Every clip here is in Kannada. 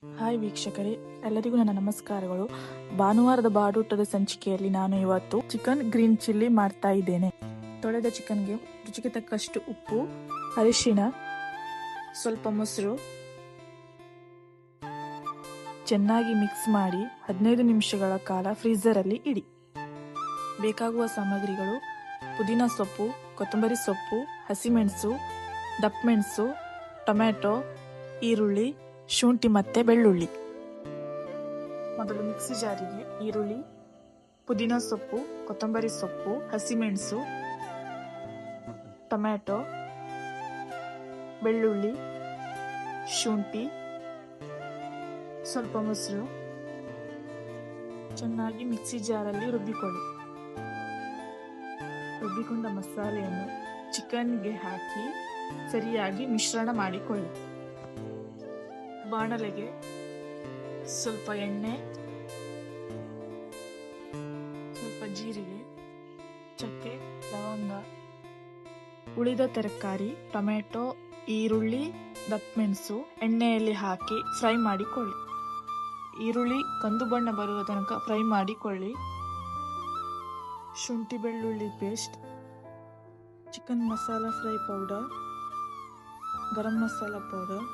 ಹಾಯ್ ವೀಕ್ಷಕರೇ, ಎಲ್ಲರಿಗೂ ನನ್ನ ನಮಸ್ಕಾರಗಳು. ಭಾನುವಾರದ ಬಾಡೂಟದ ಸಂಚಿಕೆಯಲ್ಲಿ ನಾನು ಇವತ್ತು ಚಿಕನ್ ಗ್ರೀನ್ ಚಿಲ್ಲಿ ಮಾಡ್ತಾ ಇದ್ದೇನೆ. ತೊಳೆದ ಚಿಕನ್ಗೆ ರುಚಿಗೆ ತಕ್ಕಷ್ಟು ಉಪ್ಪು, ಅರಿಶಿಣ, ಸ್ವಲ್ಪ ಮೊಸರು ಚೆನ್ನಾಗಿ ಮಿಕ್ಸ್ ಮಾಡಿ 15 ನಿಮಿಷಗಳ ಕಾಲ ಫ್ರೀಜರಲ್ಲಿ ಇಡಿ. ಬೇಕಾಗುವ ಸಾಮಗ್ರಿಗಳು: ಪುದೀನ ಸೊಪ್ಪು, ಕೊತ್ತಂಬರಿ ಸೊಪ್ಪು, ಹಸಿಮೆಣಸು, ದಪ್ಪಮೆಣಸು, ಟೊಮ್ಯಾಟೊ, ಈರುಳ್ಳಿ, ಶುಂಠಿ ಮತ್ತೆ ಬೆಳ್ಳುಳ್ಳಿ. ಮೊದಲು ಮಿಕ್ಸಿ ಜಾರಿಗೆ ಈರುಳ್ಳಿ, ಪುದೀನ ಸೊಪ್ಪು, ಕೊತ್ತಂಬರಿ ಸೊಪ್ಪು, ಹಸಿಮೆಣಸು, ಟೊಮ್ಯಾಟೊ, ಬೆಳ್ಳುಳ್ಳಿ, ಶುಂಠಿ, ಸ್ವಲ್ಪ ಮೊಸರು ಚೆನ್ನಾಗಿ ಮಿಕ್ಸಿ ಜಾರಲ್ಲಿ ರುಬ್ಬಿಕೊಳ್ಳಿ. ರುಬ್ಬಿಕೊಂಡ ಮಸಾಲೆಯನ್ನು ಚಿಕನ್ಗೆ ಹಾಕಿ ಸರಿಯಾಗಿ ಮಿಶ್ರಣ ಮಾಡಿಕೊಳ್ಳಿ. ಬಾಣಲೆಗೆ ಸ್ವಲ್ಪ ಎಣ್ಣೆ, ಸ್ವಲ್ಪ ಜೀರಿಗೆ, ಚಕ್ಕೆ, ಲವಂಗ, ಉಳಿದ ತರಕಾರಿ ಟೊಮೆಟೊ, ಈರುಳ್ಳಿ, ದಪ್ಪಮೆಣಸು ಎಣ್ಣೆಯಲ್ಲಿ ಹಾಕಿ ಫ್ರೈ ಮಾಡಿಕೊಳ್ಳಿ. ಈರುಳ್ಳಿ ಕಂದು ಬಣ್ಣ ಬರುವ ತನಕ ಫ್ರೈ ಮಾಡಿಕೊಳ್ಳಿ. ಶುಂಠಿ ಬೆಳ್ಳುಳ್ಳಿ paste, chicken masala fry powder, garam masala powder,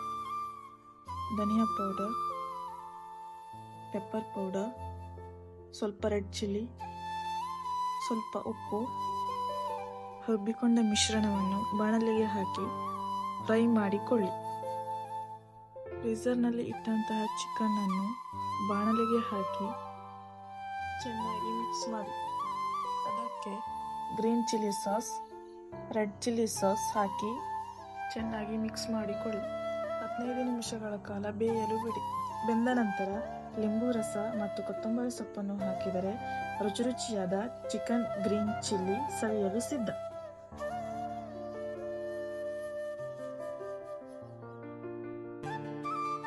ಧನಿಯಾ ಪೌಡರ್, ಪೆಪ್ಪರ್ ಪೌಡರ್, ಸ್ವಲ್ಪ ರೆಡ್ ಚಿಲ್ಲಿ, ಸ್ವಲ್ಪ ಉಪ್ಪು. ರುಬ್ಬಿಕೊಂಡ ಮಿಶ್ರಣವನ್ನು ಬಾಣಲೆಗೆ ಹಾಕಿ ಫ್ರೈ ಮಾಡಿಕೊಳ್ಳಿ. ಫ್ರೀಜರ್ನಲ್ಲಿ ಇಟ್ಟಂತಹ ಚಿಕನ್ ಅನ್ನು ಬಾಣಲೆಗೆ ಹಾಕಿ ಚೆನ್ನಾಗಿ ಮಿಕ್ಸ್ ಮಾಡಿ ಅದಕ್ಕೆ green chilli sauce, red chilli sauce ಹಾಕಿ ಚೆನ್ನಾಗಿ ಮಿಕ್ಸ್ ಮಾಡಿಕೊಳ್ಳಿ. 15 ನಿಮಿಷಗಳ ಕಾಲ ಬೇಯಲು ಬಿಡಿ. ಬೆಂದ ನಂತರ ಲಿಂಬು ರಸ ಮತ್ತು ಕೊತ್ತಂಬರಿ ಸೊಪ್ಪನ್ನು ಹಾಕಿದರೆ ರುಚಿಯಾದ ಚಿಕನ್ ಗ್ರೀನ್ ಚಿಲ್ಲಿ ಸವಿಯಲು ಸಿದ್ಧ.